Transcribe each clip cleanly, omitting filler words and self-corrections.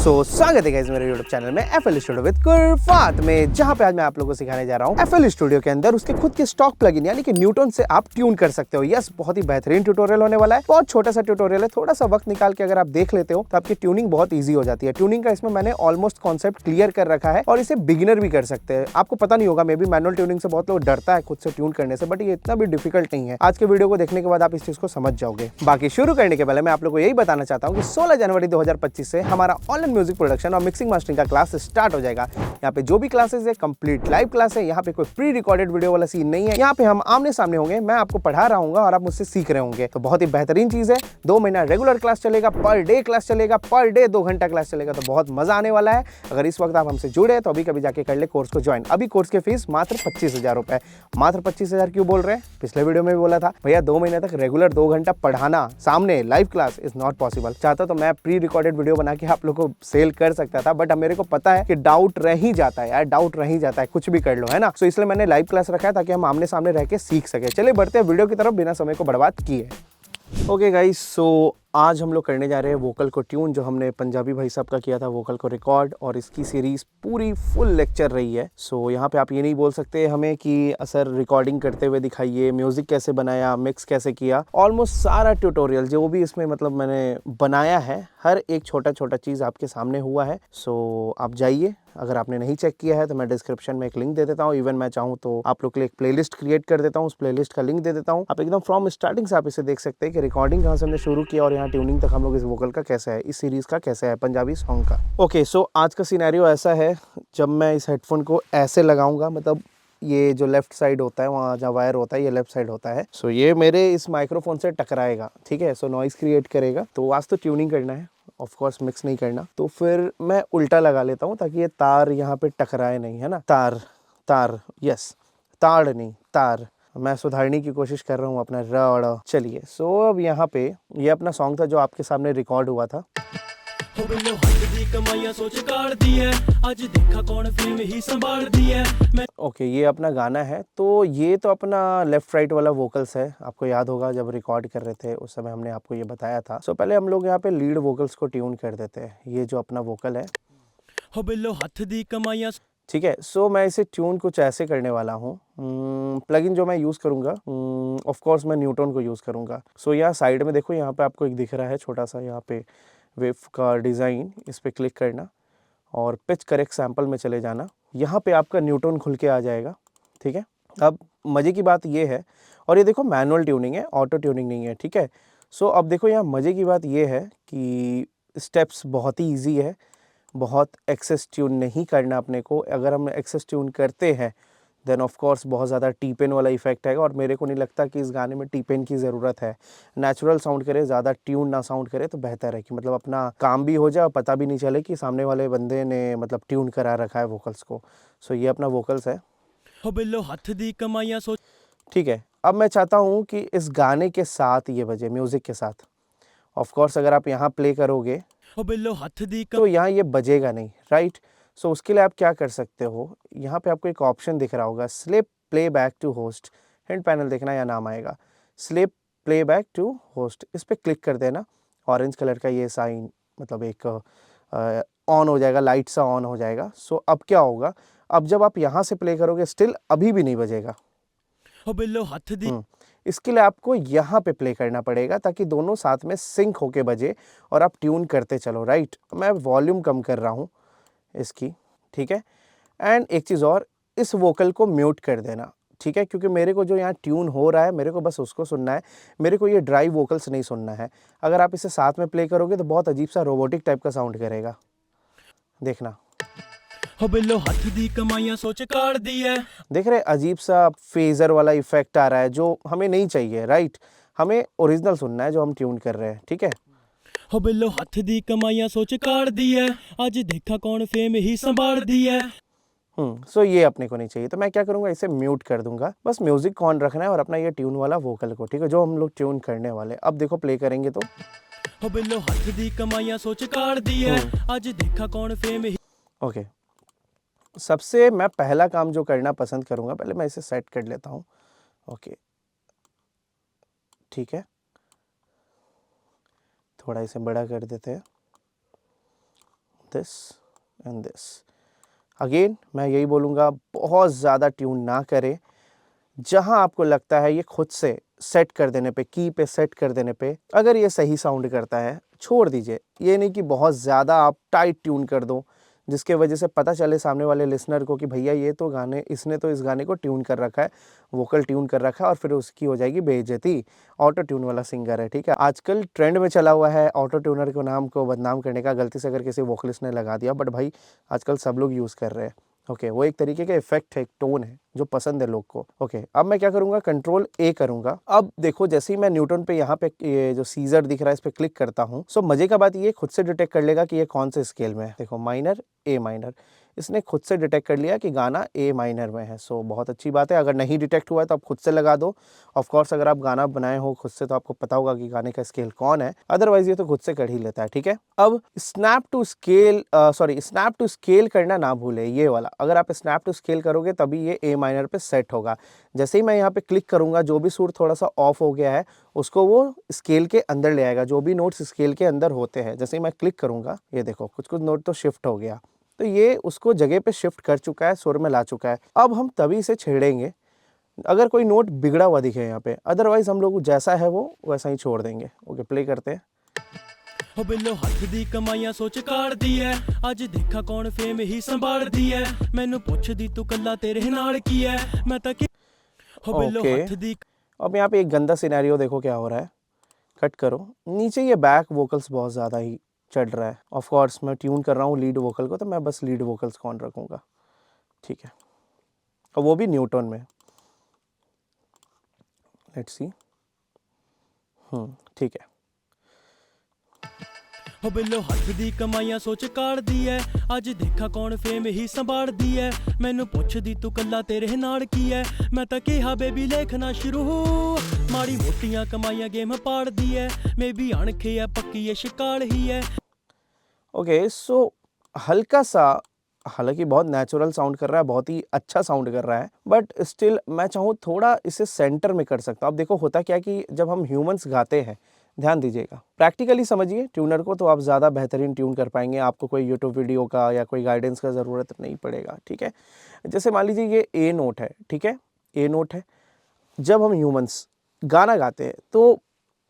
स्वागत है गाइस मेरे YouTube चैनल में FL स्टूडियो विद कुरफात में, जहां पे आज मैं आप लोगों को सिखाने जा रहा हूं FL स्टूडियो के अंदर उसके खुद के स्टॉक प्लगइन यानी कि न्यूटन से आप ट्यून कर सकते हो। यस, बहुत ही बेहतरीन ट्यूटोरियल होने वाला है। बहुत छोटा सा ट्यूटोरियल है, थोड़ा सा वक्त निकाल के अगर आप देख लेते हो तो आपकी ट्यूनिंग बहुत ईजी हो जाती है। ट्यूनिंग का इसमें मैंने ऑलमोस्ट कॉन्सेप्ट क्लियर कर रखा है और इसे बिगिनर भी कर सकते हैं। आपको पता नहीं होगा, मे बी मैनुअल ट्यूनिंग से बहुत लोग डरता है खुद से ट्यून करने से, बट ये इतना भी डिफिकल्ट नहीं है। आज के वीडियो को देखने के बाद आप इस चीज को समझ जाओगे। बाकी शुरू करने के पहले मैं आप लोग को यही बताना चाहता हूँ कि 16 जनवरी 2025 से हमारा ऑनलाइन म्यूजिक प्रोडक्शन और मिक्सिंग मास्टरिंग का क्लास स्टार्ट हो जाएगा। यहाँ पे जो भी क्लासेस है कंप्लीट लाइव क्लास है। यहाँ पे कोई प्री रिकॉर्डेड वीडियो वाला सीन नहीं है। यहाँ पे हम आमने सामने होंगे, मैं आपको पढ़ा रहा हूँ और आप मुझसे सीख रहे होंगे। तो बहुत ही बेहतरीन चीज है। 2 महीना रेगुलर क्लास चलेगा, पर डे क्लास चलेगा, पर डे 2 घंटा क्लास चलेगा। तो बहुत मजा आने वाला है। अगर इस वक्त आप हमसे जुड़े तो अभी कभी जाके कर ले कोर्स को ज्वाइन। अभी कोर्स की फीस मात्र 25,000 रुपए। मात्र 25,000 क्यों बोल रहे हैं? पिछले वीडियो में भी बोला था भैया 2 महीने तक रेगुलर 2 घंटा पढ़ाना सामने live class is not possible. चाहता तो मैं प्री रिकॉर्डेड वीडियो बना के आप लोग को सेल कर सकता था, बट अब मेरे को पता है कि डाउट रह ही जाता है यार, डाउट रह ही जाता है, कुछ भी कर लो, है ना। सो इसलिए मैंने लाइव क्लास रखा है ताकि हम आमने सामने रह के सीख सके। चलिए बढ़ते हैं वीडियो की तरफ बिना समय को बर्बाद किए। ओके गाइस, सो आज हम लोग करने जा रहे हैं वोकल को ट्यून, जो हमने पंजाबी भाई साहब का किया था वोकल को रिकॉर्ड, और इसकी सीरीज पूरी फुल लेक्चर रही है। सो यहाँ पे आप ये नहीं बोल सकते हमें कि सर रिकॉर्डिंग करते हुए दिखाइए, म्यूजिक कैसे बनाया, मिक्स कैसे किया। ऑलमोस्ट सारा ट्यूटोरियल जो भी इसमें मतलब मैंने बनाया है, हर एक छोटा छोटा चीज़ आपके सामने हुआ है। सो आप जाइए, अगर आपने नहीं चेक किया है तो मैं डिस्क्रिप्शन में एक लिंक दे देता हूँ। इवन मैं चाहूँ तो आप लोग के लिए एक प्लेलिस्ट क्रिएट कर देता हूँ, उस प्लेलिस्ट का लिंक दे देता हूँ। आप एकदम फ्रॉम स्टार्टिंग से आप इसे देख सकते हैं कि रिकॉर्डिंग कहाँ से हमने शुरू किया और यहाँ ट्यूनिंग तक हम लोग इस वोकल का कैसा है, इस सीरीज का कैसा है, पंजाबी सॉन्ग का। ओके, सो आज का सिनेरियो ऐसा है, जब मैं इस हेडफोन को ऐसे लगाऊंगा, मतलब ये जो लेफ्ट साइड होता है, वहाँ जहाँ वायर होता है ये लेफ्ट साइड होता है। सो ये मेरे इस माइक्रोफोन से टकराएगा, ठीक है। सो नॉइस क्रिएट करेगा। तो आज तो ट्यूनिंग करना है, ऑफ कोर्स मिक्स नहीं करना। तो फिर मैं उल्टा लगा लेता हूँ ताकि ये तार यहाँ पे टकराए नहीं, है ना। तार तार, यस, ताड़ नहीं तार। मैं सुधारने की कोशिश कर रहा हूँ अपना र। चलिए, सो अब यहाँ पे ये अपना सॉन्ग था जो आपके सामने रिकॉर्ड हुआ था। ओके, ये अपना गाना है। तो ये तो अपना लेफ्ट राइट वाला वोकल्स है। आपको याद होगा जब रिकॉर्ड कर रहे थे उस समय हमने आपको ये बताया था। सो पहले हम लोग यहाँ पे लीड वोकल्स को ट्यून कर देते हैं। ये जो अपना वोकल है, ठीक है। सो मैं इसे ट्यून कुछ ऐसे करने वाला हूँ। प्लगइन जो मैं यूज़ करूँगा, ऑफ कोर्स मैं न्यूटन को यूज़ करूँगा। सो यहाँ साइड में देखो, यहाँ पे आपको एक दिख रहा है छोटा सा, यहाँ पे वेव का डिज़ाइन, इस पर क्लिक करना और पिच करेक्ट सैंपल में चले जाना। यहाँ पे आपका न्यूटन खुल के आ जाएगा, ठीक है। अब मज़े की बात ये है, और ये देखो मैनुअल ट्यूनिंग है, ऑटो ट्यूनिंग नहीं है, ठीक है। सो अब देखो यहाँ मज़े की बात ये है कि स्टेप्स बहुत ही ईजी है, बहुत एक्सेस ट्यून नहीं करना अपने को। अगर हम एक्सेस ट्यून करते हैं देन ऑफ कोर्स बहुत ज़्यादा टीपेन वाला इफेक्ट आएगा, और मेरे को नहीं लगता कि इस गाने में टीपेन की ज़रूरत है। नेचुरल साउंड करे, ज़्यादा ट्यून ना साउंड करे तो बेहतर है, कि मतलब अपना काम भी हो जाए, पता भी नहीं चले कि सामने वाले बंदे ने मतलब ट्यून करा रखा है वोकल्स को। सो ये अपना वोकल्स है, ठीक है। अब मैं चाहता हूँ कि इस गाने के साथ ये बजे, म्यूज़िक के साथ। ऑफ कोर्स अगर आप यहाँ प्ले करोगे तो यहाँ ये बजेगा नहीं, राइट। सो उसके लिए आप क्या कर सकते हो, यहाँ पे आपको एक ऑप्शन दिख रहा होगा, slip play back to host. Hint panel देखना, या नाम आएगा slip play back to host. इस पर क्लिक कर देना। ऑरेंज कलर का ये साइन, मतलब एक ऑन हो जाएगा, लाइट सा ऑन हो जाएगा। सो अब क्या होगा, अब जब आप यहाँ से प्ले करोगे स्टिल अभी भी नहीं बजेगा। इसके लिए आपको यहाँ पे प्ले करना पड़ेगा ताकि दोनों साथ में सिंक होके बजे और आप ट्यून करते चलो, राइट। मैं वॉल्यूम कम कर रहा हूँ इसकी, ठीक है। एंड एक चीज़ और, इस वोकल को म्यूट कर देना, ठीक है, क्योंकि मेरे को जो यहाँ ट्यून हो रहा है मेरे को बस उसको सुनना है, मेरे को ये ड्राई वोकल्स नहीं सुनना है। अगर आप इसे साथ में प्ले करोगे तो बहुत अजीब सा रोबोटिक टाइप का साउंड करेगा, देखना। देख रहे, अजीब सा फेजर वाला इफेक्ट आ रहा है जो हमें नहीं चाहिए, राइट। हमें ओरिजिनल सुनना है जो हम ट्यून कर रहे हैं, ठीक है। सो ये अपने को नहीं चाहिए, तो मैं क्या करूंगा, इसे म्यूट कर दूंगा। बस म्यूजिक ऑन रखना है और अपना ये ट्यून वाला वोकल को, ठीक है, जो हम लोग ट्यून करने वाले। अब देखो प्ले करेंगे तो ओके। सबसे मैं पहला काम जो करना पसंद करूंगा, पहले मैं इसे सेट कर लेता हूं, ओके, ठीक है। थोड़ा इसे बड़ा कर देते हैं, दिस एंड दिस। अगेन मैं यही बोलूँगा, बहुत ज़्यादा ट्यून ना करें। जहाँ आपको लगता है ये खुद से सेट कर देने पे, की पे सेट कर देने पे अगर ये सही साउंड करता है, छोड़ दीजिए। ये नहीं कि बहुत ज़्यादा आप टाइट ट्यून कर दो, जिसके वजह से पता चले सामने वाले लिसनर को कि भैया ये तो इसने तो इस गाने को ट्यून कर रखा है, वोकल ट्यून कर रखा है, और फिर उसकी हो जाएगी बेइज्जती। ऑटो ट्यून वाला सिंगर है, ठीक है। आजकल ट्रेंड में चला हुआ है ऑटो ट्यूनर को नाम को बदनाम करने का, गलती से अगर किसी वोकलिस्ट ने लगा दिया, बट भाई आजकल सब लोग यूज़ कर रहे हैं। ओके, वो एक तरीके का इफेक्ट है, एक टोन है जो पसंद है लोग को। ओके, अब मैं क्या करूँगा, कंट्रोल ए करूँगा। अब देखो जैसे ही मैं न्यूटन पे यहाँ पे ये जो सीजर दिख रहा है इस पे क्लिक करता हूँ, सो मजे का बात ये खुद से डिटेक्ट कर लेगा कि ये कौन से स्केल में है। देखो माइनर, ए माइनर, इसने खुद से डिटेक्ट कर लिया कि गाना ए माइनर में है। सो बहुत अच्छी बात है। अगर नहीं डिटेक्ट हुआ है तो आप खुद से लगा दो। ऑफ कोर्स अगर आप गाना बनाए हो खुद से तो आपको पता होगा कि गाने का स्केल कौन है, अदरवाइज ये तो खुद से कर ही लेता है, ठीक है। अब स्नैप टू स्केल करना ना भूले, ये वाला। अगर आप स्नैप टू स्केल करोगे तभी ये ए माइनर पे सेट होगा। जैसे ही मैं यहाँ पे क्लिक करूंगा, जो भी सुर थोड़ा सा ऑफ हो गया है उसको वो स्केल के अंदर ले आएगा, जो भी नोट्स स्केल के अंदर होते हैं। जैसे ही मैं क्लिक करूंगा, ये देखो कुछ कुछ नोट तो शिफ्ट हो गया, तो ये उसको जगह पे शिफ्ट कर चुका है, सुर में ला चुका है। अब हम तभी इसे छेड़ेंगे अगर कोई नोट बिगड़ा हुआ दिखे यहाँ पे, अदरवाइज हम लोग जैसा है वो वैसा ही छोड़ देंगे। ओके, प्ले करते हैं। हो बिल्लो हੱਥ ਦੀ ਕਮਾਈਆਂ ਸੋਚ ਕਾੜਦੀ ਐ, ਅੱਜ ਦੇਖਾ ਕੌਣ ਫੇਮ ਹੀ ਸੰਭਾਲਦੀ ਐ, ਮੈਨੂੰ ਪੁੱਛਦੀ ਤੂੰ ਕੱਲਾ ਤੇਰੇ ਨਾਲ ਕੀ ਐ, मैं ਤਾਂ कि हो बिल्लो ओके, हੱਥ ਦੀ। अब यहाँ पे एक गंदा सिनेरियो देखो क्या हो रहा है। कट करो, नीचे ये बैक वोकल्स बहुत ज़्यादा ही चढ़ रहा है। ऑफ कोर्स मैं ट्यून कर रहा हूँ लीड वोकल को, तो मैं बस लीड वोकल्स को ऑन रखूँगा, ठीक है, और वो भी न्यूटन में। लेट्स सी, ठीक है। हो बिल्लो हੱਥ ਦੀ ਕਮਾਈਆਂ ਸੋਚ ਕਾੜਦੀ ਐ, ਅੱਜ ਦੇਖਾ ਕੌਣ ਫੇਮ ਹੀ ਸੰਭਾਲਦੀ ਐ, ਮੈਨੂੰ ਪੁੱਛਦੀ ਤੂੰ ਕੱਲਾ ਤੇਰੇ ਨਾਲ ਕੀ ਐ, ਮੈਂ ਤਾਂ ਕਿਹਾ ਬੇਬੀ ਲਿਖਣਾ ਸ਼ੁਰੂ, ਮਾੜੀ ਮੋਟੀਆਂ ਕਮਾਈਆਂ ਗੇਮ ਪਾੜਦੀ ਐ, ਮੇਬੀ ਅਣਖੇ ਆ ਪੱਕੀ ਐ ਸ਼ਿਕਾਲ ਹੀ ਐ। ओके, सो हल्का सा, हालांकि बहुत नेचुरल साउंड कर रहा है, बहुत ही अच्छा साउंड कर रहा है, बट स्टिल मैं चाहूँ थोड़ा इसे सेंटर में कर सकता हूँ। अब देखो होता क्या कि जब हम ह्यूमंस गाते हैं, ध्यान दीजिएगा, प्रैक्टिकली समझिए ट्यूनर को, तो आप ज़्यादा बेहतरीन ट्यून कर पाएंगे। आपको कोई यूट्यूब वीडियो का या कोई गाइडेंस का ज़रूरत नहीं पड़ेगा, ठीक है। जैसे मान लीजिए ये ए नोट है, ठीक है, ए नोट है। जब हम ह्यूमंस गाना गाते हैं तो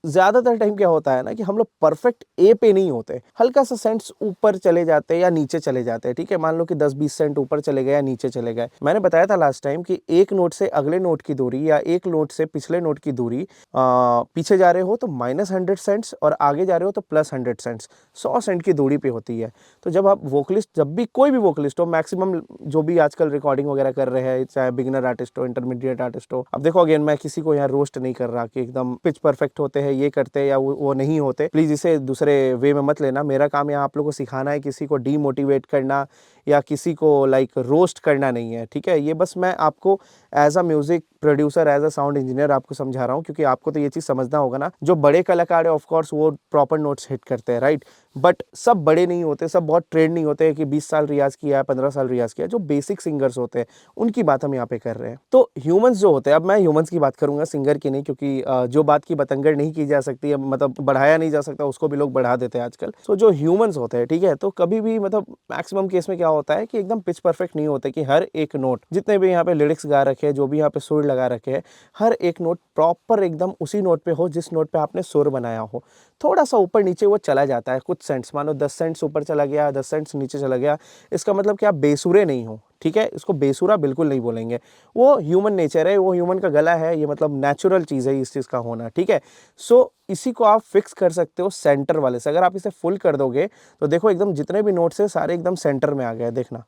ज़्यादातर टाइम क्या होता है ना कि हम लोग परफेक्ट ए पे नहीं होते, हल्का सा सेंट्स ऊपर चले जाते हैं या नीचे चले जाते हैं, ठीक है। मान लो कि 10-20 सेंट ऊपर चले गए या नीचे चले गए। मैंने बताया था लास्ट टाइम कि एक नोट से अगले नोट की दूरी या एक नोट से पिछले नोट की दूरी, पीछे जा रहे हो तो -100 सेंट्स और आगे जा रहे हो तो +100 सेंट्स, 100 सेंट की दूरी पे होती है। तो जब आप वोकलिस्ट, जब भी कोई भी वोकलिस्ट हो, मैक्सिमम जो भी आजकल रिकॉर्डिंग वगैरह कर रहे हैं, चाहे बिगिनर आर्टिस्ट हो, इंटरमीडिएट आर्टिस्ट हो, अब देखो अगेन मैं किसी को यहाँ रोस्ट नहीं कर रहा कि एकदम पिच परफेक्ट होते हैं, ये करते या वो नहीं होते, प्लीज इसे दूसरे वे में मत लेना। मेरा काम यहाँ आप लोगों को सिखाना है, किसी को डीमोटिवेट करना या किसी को लाइक रोस्ट करना नहीं है, ठीक है। ये बस मैं आपको as a music producer, as a sound engineer आपको समझा रहा हूँ, क्योंकि आपको तो ये चीज़ समझना होगा ना, जो बड़े कलाकार है ऑफ कोर्स वो प्रॉपर नोट्स हिट करते हैं, राइट, बट सब बड़े नहीं होते, सब बहुत ट्रेंड नहीं होते कि 20 साल रियाज किया है, 15 साल रियाज किया है। जो बेसिक सिंगर्स होते हैं उनकी बात हम यहाँ पे कर रहे हैं। तो ह्यूमंस जो होते हैं, अब मैं ह्यूमंस की बात करूंगा, सिंगर की नहीं, क्योंकि जो बात की बतंगड़ नहीं की जा सकती है, मतलब बढ़ाया नहीं जा सकता, उसको भी लोग बढ़ा देते हैं आजकल। तो जो ह्यूमंस होते हैं, ठीक है, तो कभी भी मतलब मैक्सिमम केस में क्या होता है कि एकदम पिच परफेक्ट नहीं होते, कि हर एक नोट, जितने भी यहाँ पे लिरिक्स गा रखे हैं, जो भी यहाँ पे सुर लगा रखे हैं, हर एक नोट प्रॉपर एकदम उसी नोट पे हो जिस नोट पे आपने सुर बनाया हो। थोड़ा सा ऊपर नीचे वो चला जाता है, कुछ सेंट्स, मानो 10 सेंट्स ऊपर चला गया, 10 सेंट्स नीचे चला गया, इसका मतलब कि आप बेसुरे नहीं हो, ठीक है। इसको बेसुरा बिल्कुल नहीं बोलेंगे, वो ह्यूमन नेचर है, वो ह्यूमन का गला है, ये मतलब नेचुरल चीज़ है इस चीज़ का होना, ठीक है। सो इसी को आप फिक्स कर सकते हो सेंटर वाले से। अगर आप इसे फुल कर दोगे तो देखो एकदम जितने भी नोट्स है सारे एकदम सेंटर में आ गए, देखना।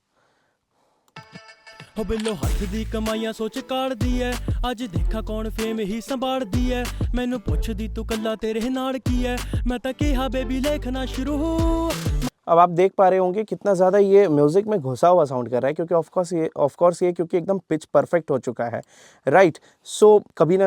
ਹੋ ਬਿੱਲੋ ਹੱਥ ਦੀ ਕਮਾਈਆਂ ਸੋਚ ਕਾੜਦੀ ਐ, ਅੱਜ ਦੇਖਾ ਕੌਣ ਫੇਮ ਹੀ ਸੰਭਾਲਦੀ ਐ, ਮੈਨੂੰ ਪੁੱਛਦੀ ਤੂੰ ਕੱਲਾ ਤੇਰੇ ਨਾਲ ਕੀ ਐ, ਮੈਂ ਤਾਂ ਕਿਹਾ ਬੇਬੀ ਲਿਖਣਾ ਸ਼ੁਰੂ। अब आप देख पा रहे होंगे कितना ज़्यादा ये म्यूज़िक में घुसा हुआ साउंड कर रहा है, क्योंकि ऑफकोर्स ये क्योंकि एकदम पिच परफेक्ट हो चुका है, राइट। सो कभी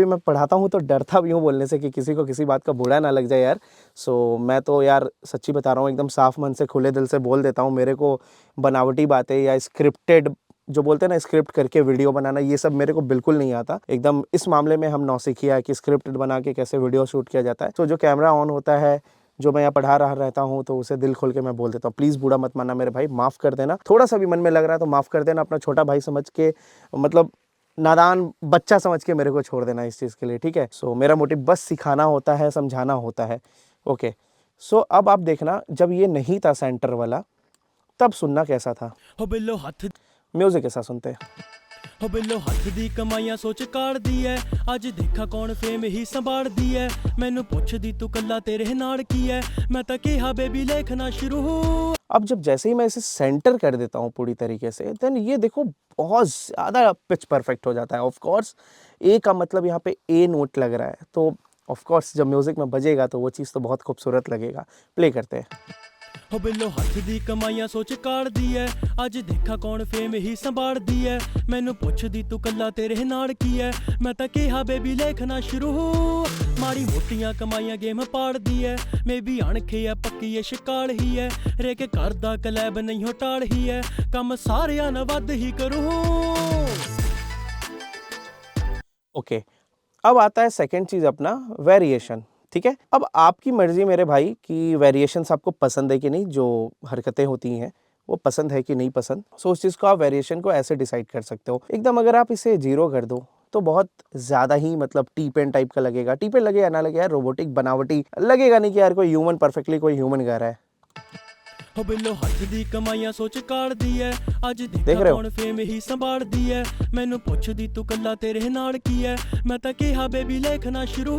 मैं पढ़ाता हूँ तो डरता भी हूँ बोलने से कि किसी को किसी बात का बुरा ना लग जाए यार। सो मैं तो यार सच्ची बता रहा हूँ, एकदम साफ मन से खुले दिल से बोल देता हूँ। मेरे को बनावटी बातें या स्क्रिप्टेड जो बोलते हैं ना, स्क्रिप्ट करके वीडियो बनाना, ये सब मेरे को बिल्कुल नहीं आता। एकदम इस मामले में हम नौसिखिया है कि स्क्रिप्ट बना के कैसे वीडियो शूट किया जाता है। तो जो कैमरा ऑन होता है, जो मैं यहाँ पढ़ा रहा रहता हूँ तो उसे दिल खोल के मैं बोल देता हूँ। प्लीज़ बुरा मत मानना मेरे भाई, माफ़ कर देना। थोड़ा सा भी मन में लग रहा है तो माफ़ कर देना, अपना छोटा भाई समझ के, मतलब नादान बच्चा समझ के मेरे को छोड़ देना इस चीज़ के लिए, ठीक है। सो मेरा मोटिव बस सिखाना होता है, समझाना होता है। ओके, सो अब आप देखना, जब ये नहीं था सेंटर वाला तब सुनना कैसा था। हो बिल्लो हथ म्यूजिक कैसा सुनते हैं। ਹੋ ਬਿੱਲੋ ਹੱਥ ਦੀ ਕਮਾਈਆਂ ਸੋਚ ਕਾੜਦੀ ਐ, ਅੱਜ ਦੇਖਾ ਕੌਣ ਫੇਮ ਹੀ ਸੰਭਾਲਦੀ ਐ, ਮੈਨੂੰ ਪੁੱਛਦੀ ਤੂੰ ਕੱਲਾ ਤੇਰੇ ਨਾਲ ਕੀ ਐ, ਮੈਂ ਤਾਂ ਕਿਹਾ ਬੇਬੀ ਲਿਖਣਾ ਸ਼ੁਰੂ। अब जब जैसे ही मैं इसे सेंटर कर देता हूँ पूरी तरीके से, देन ये देखो बहुत ज़्यादा पिच परफेक्ट हो जाता है। ऑफ कोर्स ए का मतलब यहाँ पे ए नोट लग रहा है, तो ऑफ कोर्स जब म्यूजिक में बजेगा तो वो चीज़ तो बहुत खूबसूरत लगेगा। प्ले करते हैं। ਹੋ ਬਿੱਲੋ ਹੱਥ ਦੀ ਕਮਾਈਆਂ ਸੋਚ ਕਾੜਦੀ ਐ, ਅੱਜ ਦੇਖਾ ਕੌਣ ਫੇਮ ਹੀ ਸੰਭਾਲਦੀ ਐ, ਮੈਨੂੰ ਪੁੱਛਦੀ ਤੂੰ ਕੱਲਾ ਤੇਰੇ ਨਾਲ ਕੀ ਐ, ਮੈਂ ਤਾਂ ਕਿਹਾ ਬੇਬੀ ਲਿਖਣਾ ਸ਼ੁਰੂ। ਮਾੜੀ ਮੋਟੀਆਂ ਕਮਾਈਆਂ ਗੇਮ ਪਾੜਦੀ ਐ, ਮੇਬੀ ਅਣਖੇ ਐ ਪੱਕੀ ਐ ਸ਼ਿਕਾਲ ਹੀ ਐ, ਰੇ ਕੇ ਘਰ ਦਾ ਕਲੈਬ ਨਹੀਂ ਹਟਾਲ ਹੀ ਐ, ਕੰਮ ਸਾਰਿਆਂ ਨਾਲ ਵੱਧ ਹੀ ਕਰੂ। ओके, अब आता है सेकंड चीज़ अपना वेरिएशन, ठीक है। अब आपकी मर्जी मेरे भाई कि वेरिएशंस आपको पसंद है कि नहीं, जो हरकतें होती हैं वो पसंद है कि नहीं पसंद। सो उस चीज़ को आप वेरिएशन को ऐसे डिसाइड कर सकते हो। एकदम अगर आप इसे 0 कर दो तो बहुत ज़्यादा ही मतलब टी पेन टाइप का लगेगा। टी पेन लगे या ना लगे यार, रोबोटिक बनावटी लगेगा नहीं कि यार कोई ह्यूमन परफेक्टली कोई ह्यूमन गा रहा है। ਹੋ ਬਿੱਲੋ ਹੱਥ ਦੀ ਕਮਾਈਆਂ ਸੋਚ ਕਾੜਦੀ ਐ, ਅੱਜ ਦੇਖ ਦੇਖਾ ਰਹੇ ਹੋ? ਕੌਣ ਫੇਮ ਹੀ ਸੰਭਾਲਦੀ ਐ, ਮੈਨੂੰ ਪੁੱਛਦੀ ਤੂੰ ਕੱਲਾ ਤੇਰੇ ਨਾਲ ਕੀ ਐ, ਮੈਂ ਤਾਂ ਕਿਹਾ ਬੇਬੀ ਲਿਖਣਾ ਸ਼ੁਰੂ।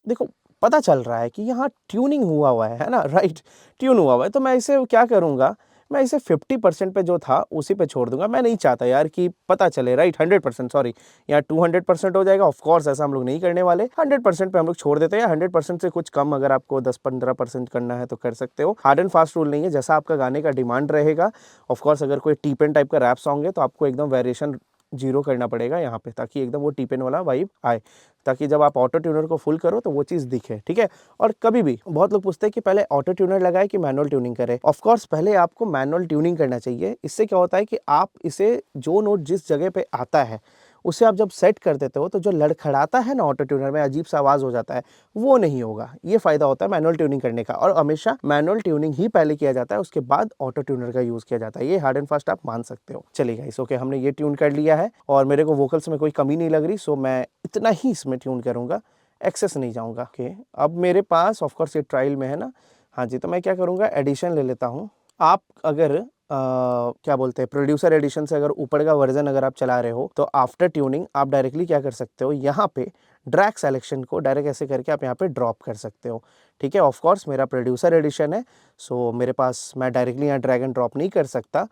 देखो पता चल रहा है कि यहाँ ट्यूनिंग हुआ हुआ है ना, राइट, ट्यून हुआ हुआ है। तो मैं इसे क्या करूँगा, मैं इसे 50% पे जो था उसी पे छोड़ दूंगा। मैं नहीं चाहता यार कि पता चले, राइट, 100%, सॉरी, यहाँ 200% हो जाएगा। ऑफ कोर्स ऐसा हम लोग नहीं करने वाले, 100% पे हम लोग छोड़ देते हैं। 100% से कुछ कम अगर आपको 10-15% करना है तो कर सकते हो। हार्ड एंड फास्ट रूल नहीं है, जैसा आपका गाने का डिमांड रहेगा। ऑफ कोर्स अगर कोई टीपेन टाइप का रैप सॉन्ग है तो आपको एकदम वेरिएशन 0 करना पड़ेगा यहाँ पे, ताकि एकदम वो टीपेन वाला वाइब आए, ताकि जब आप ऑटो ट्यूनर को फुल करो तो वो चीज़ दिखे, ठीक है। और कभी भी बहुत लोग पूछते हैं कि पहले ऑटो ट्यूनर लगाए कि मैनुअल ट्यूनिंग करें। ऑफ कोर्स पहले आपको मैनुअल ट्यूनिंग करना चाहिए। इससे क्या होता है कि आप इसे जो नोट जिस जगह पे आता है उसे आप जब सेट कर देते हो तो जो लड़खड़ाता है ना ऑटो ट्यूनर में, अजीब सा आवाज़ हो जाता है, वो नहीं होगा। ये फ़ायदा होता है मैनुअल ट्यूनिंग करने का, और हमेशा मैनुअल ट्यूनिंग ही पहले किया जाता है, उसके बाद ऑटो ट्यूनर का यूज़ किया जाता है। ये हार्ड एंड फास्ट आप मान सकते हो। चलिए गाइस, ओके, हमने ये ट्यून कर लिया है और मेरे को वोकल्स में कोई कमी नहीं लग रही, सो मैं इतना ही इसमें ट्यून करूँगा, एक्सेस नहीं जाऊँगा। ओके, अब मेरे पास ऑफकोर्स ये ट्रायल में है ना, हाँ जी, तो मैं क्या करूँगा, एडिशन ले लेता हूँ। आप अगर क्या बोलते हैं, प्रोड्यूसर एडिशन से अगर ऊपर का वर्जन अगर आप चला रहे हो तो आफ्टर ट्यूनिंग आप डायरेक्टली क्या कर सकते हो, यहाँ पे ड्रैग सेलेक्शन को डायरेक्ट ऐसे करके आप यहाँ पे ड्रॉप कर सकते हो, ठीक है। ऑफ कोर्स मेरा प्रोड्यूसर एडिशन है, सो मेरे पास मैं डायरेक्टली यहाँ ड्रैग एंड ड्रॉप नहीं कर सकता।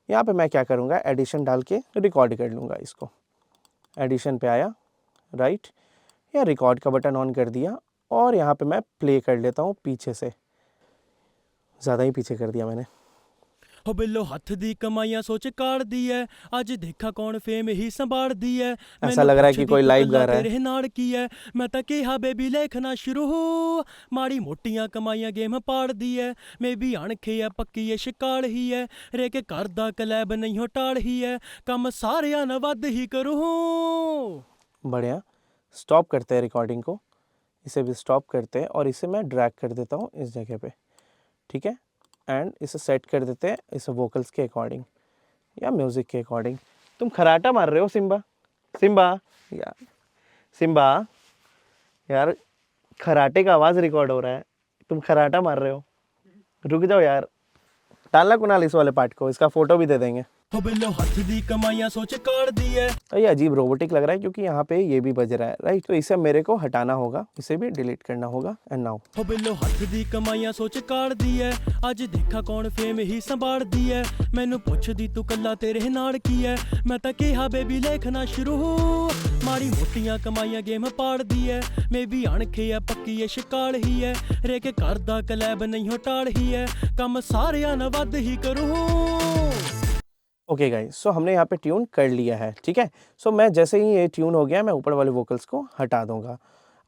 यहाँ पे मैं क्या करूँगा, एडिशन डाल के रिकॉर्ड कर लूँगा इसको। एडिशन पे आया, राइट, या रिकॉर्ड का बटन ऑन कर दिया और यहाँ पे मैं प्ले कर लेता हूँ पीछे से। ज़्यादा ही पीछे कर दिया मैंने। ਹੋ ਬਿੱਲੋ ਹੱਥ ਦੀ ਕਮਾਈਆਂ ਸੋਚ ਕਾੜਦੀ ਐ, ਅੱਜ ਦੇਖਾ ਕੌਣ ਫੇਮ ਹੀ ਸੰਭਾਲਦੀ ਐ, ऐसा लग रहा है कि कोई लाइव गा रहा है। ਤੇਰੇ ਨਾਲ ਕੀ ਐ, ਮੈਂ ਤਾਂ ਕਿਹਾ ਬੇਬੀ ਲਿਖਣਾ ਸ਼ੁਰੂ। ਮਾੜੀ ਮੋਟੀਆਂ ਕਮਾਈਆਂ ਗੇਮ ਪਾੜਦੀ ਐ, ਮੇਬੀ ਅਣਖੇ ਐ ਪੱਕੀ ਐ ਸ਼ਿਕਾਲ ਹੀ ਐ, ਰੇ ਕੇ ਘਰ ਦਾ ਕਲੈਬ ਨਹੀਂ ਹਟਾਲ ਹੀ ਐ, ਕੰਮ ਸਾਰਿਆਂ ਨਾਲ ਵੱਧ ਹੀ ਕਰੂ। बढ़िया, स्टॉप करते हैं रिकॉर्डिंग को, इसे भी स्टॉप करते हैं और इसे मैं ड्रैग कर देता हूँ इस जगह पे, ठीक है। एंड इसे सेट कर देते हैं इस वोकल्स के अकॉर्डिंग या म्यूज़िक के अकॉर्डिंग। तुम खराटा मार रहे हो सिम्बा, सिम्बा यार, सिम्बा यार, खराटे का आवाज़ रिकॉर्ड हो रहा है, तुम खराटा मार रहे हो, रुक जाओ यार। डालना कुणाल इस वाले पार्ट को, इसका फ़ोटो भी दे देंगे। ਹੋ ਬਿੱਲੋ ਹੱਥ ਦੀ ਕਮਾਈਆਂ ਸੋਚ ਕਾੜਦੀ ਐ। ये अजीब रोबोटिक लग रहा है क्योंकि यहाँ पे ये भी बज रहा है, राइट। तो इसे मेरे को हटाना होगा, इसे भी डिलीट करना होगा। एंड नाउ ਹੋ ਬਿੱਲੋ ਹੱਥ ਦੀ ਕਮਾਈਆਂ ਸੋਚ ਕਾੜਦੀ ਐ, ਅੱਜ ਦੇਖਾ ਕੌਣ ਫੇਮ ਹੀ ਸੰਭਾਲਦੀ ਐ, ਮੈਨੂੰ ਪੁੱਛਦੀ ਤੂੰ ਕੱਲਾ ਤੇਰੇ ਨਾਲ ਕੀ ਐ, ਮੈਂ ਤਾਂ ਕਿਹਾ ਬੇਬੀ ਲਿਖਣਾ ਸ਼ੁਰੂ। ਮਾੜੀ ਮੋਟੀਆਂ ਕਮਾਈਆਂ ਗੇਮ ਪਾੜਦੀ ਐ, ਮੇਬੀ ਅਣਖੇ ਐ ਪੱਕੀ ਐ ਸ਼ਿਕਾਲ ਹੀ ਐ, ਰੇ ਕੇ ਘਰ ਦਾ ਕਲੈਬ ਨਹੀਂ ਹਟਾਲ ਹੀ ਐ, ਕੰਮ ਸਾਰਿਆਂ ਨਾਲ ਵੱਧ ਹੀ ਕਰੂ। ओके गाइस, सो हमने यहाँ पे ट्यून कर लिया है, ठीक है। सो मैं जैसे ही ये ट्यून हो गया मैं ऊपर वाले वोकल्स को हटा दूंगा।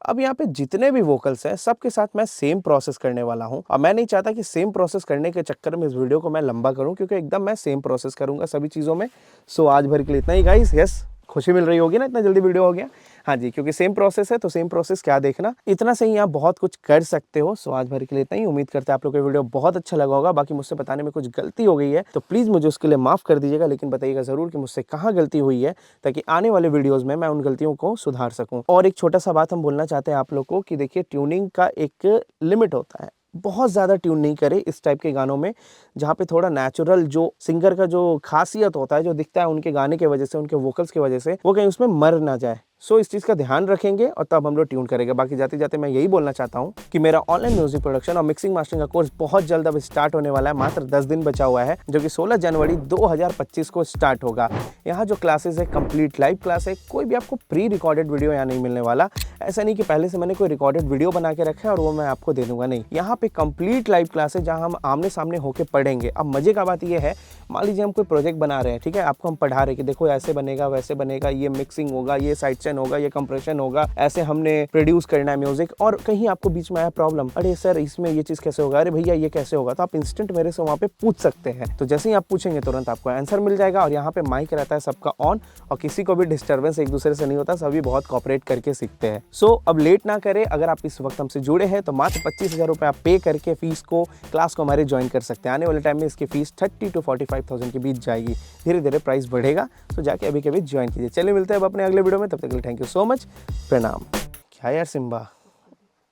अब यहाँ पे जितने भी वोकल्स हैं सबके साथ मैं सेम प्रोसेस करने वाला हूँ। अब मैं नहीं चाहता कि सेम प्रोसेस करने के चक्कर में इस वीडियो को मैं लंबा करूँ, क्योंकि एकदम मैं सेम प्रोसेस करूँगा सभी चीज़ों में। सो आज भर के लिए इतना ही गाइस। यस, खुशी मिल रही होगी ना, इतना जल्दी वीडियो हो गया। हाँ जी, क्योंकि सेम प्रोसेस है तो सेम प्रोसेस क्या देखना, इतना से ही आप बहुत कुछ कर सकते हो। सो आज भर के लिए इतना ही। उम्मीद करते हैं आप लोग को वीडियो बहुत अच्छा लगा होगा। बाकी मुझसे बताने में कुछ गलती हो गई है तो प्लीज़ मुझे उसके लिए माफ़ कर दीजिएगा, लेकिन बताइएगा ज़रूर कि मुझसे कहाँ गलती हुई है, ताकि आने वाले वीडियोज़ में मैं उन गलतियों को सुधार सकूँ। और एक छोटा सा बात हम बोलना चाहते हैं आप लोग को कि देखिए, ट्यूनिंग का एक लिमिट होता है। बहुत ज़्यादा ट्यून नहीं करे इस टाइप के गानों में, जहाँ पे थोड़ा नेचुरल जो सिंगर का जो खासियत होता है, जो दिखता है उनके गाने की वजह से, उनके वोकल्स की वजह से, वो कहीं उसमें मर ना जाए। सो इस चीज़ का ध्यान रखेंगे और तब हम लोग ट्यून करेंगे। बाकी जाते जाते मैं यही बोलना चाहता हूँ कि मेरा ऑनलाइन म्यूजिक प्रोडक्शन और मिक्सिंग मास्टरिंग का कोर्स बहुत जल्द अब स्टार्ट होने वाला है। मात्र 10 दिन बचा हुआ है, जो कि 16 जनवरी 2025 को स्टार्ट होगा। यहाँ जो क्लासेस है कंप्लीट लाइव क्लास है। कोई भी आपको प्री रिकॉर्डेड वीडियो यहाँ नहीं मिलने वाला। ऐसा नहीं कि पहले से मैंने कोई रिकॉर्डेड वीडियो बना के रखा है और वो मैं आपको दे दूंगा, नहीं। यहाँ पे कंप्लीट लाइव क्लास है, जहाँ हम आमने सामने होकर पढ़ेंगे। अब मजे का बात ये है, मान लीजिए हम कोई प्रोजेक्ट बना रहे हैं, ठीक है, आपको हम पढ़ा रहे हैं कि देखो ऐसे बनेगा, वैसे बनेगा, ये मिक्सिंग होगा, ये साइड चेन होगा, ये कंप्रेशन होगा, ऐसे हमने प्रोड्यूस करना है म्यूजिक। और कहीं आपको बीच में आया प्रॉब्लम, अरे सर इसमें ये चीज़ कैसे होगा, अरे भैया ये कैसे होगा, तो आप इंस्टेंट मेरे से वहाँ पे पूछ सकते हैं। तो जैसे ही आप पूछेंगे तुरंत आपको आंसर मिल जाएगा। और यहाँ पे माइक रहता है सबका ऑन और किसी को भी डिस्टर्बेंस एक दूसरे से नहीं होता, सभी बहुत कॉपरेट करके सीखते हैं। सो अब लेट ना करें, अगर आप इस वक्त हमसे जुड़े हैं तो मात्र 25,000 रुपये आप पे करके फीस को, क्लास को हमारे ज्वाइन कर सकते हैं। आने वाले टाइम में इसकी फीस 30 to 45,000 के बीच जाएगी। धीरे धीरे प्राइस बढ़ेगा, तो जाके अभी के अभी ज्वाइन कीजिए। चलिए मिलते हैं अब अपने अगले वीडियो में, तब तक के लिए थैंक यू सो मच, प्रणाम। क्या यार सिम्बा,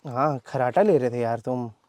हाँ खराटा ले रहे थे यार तुम।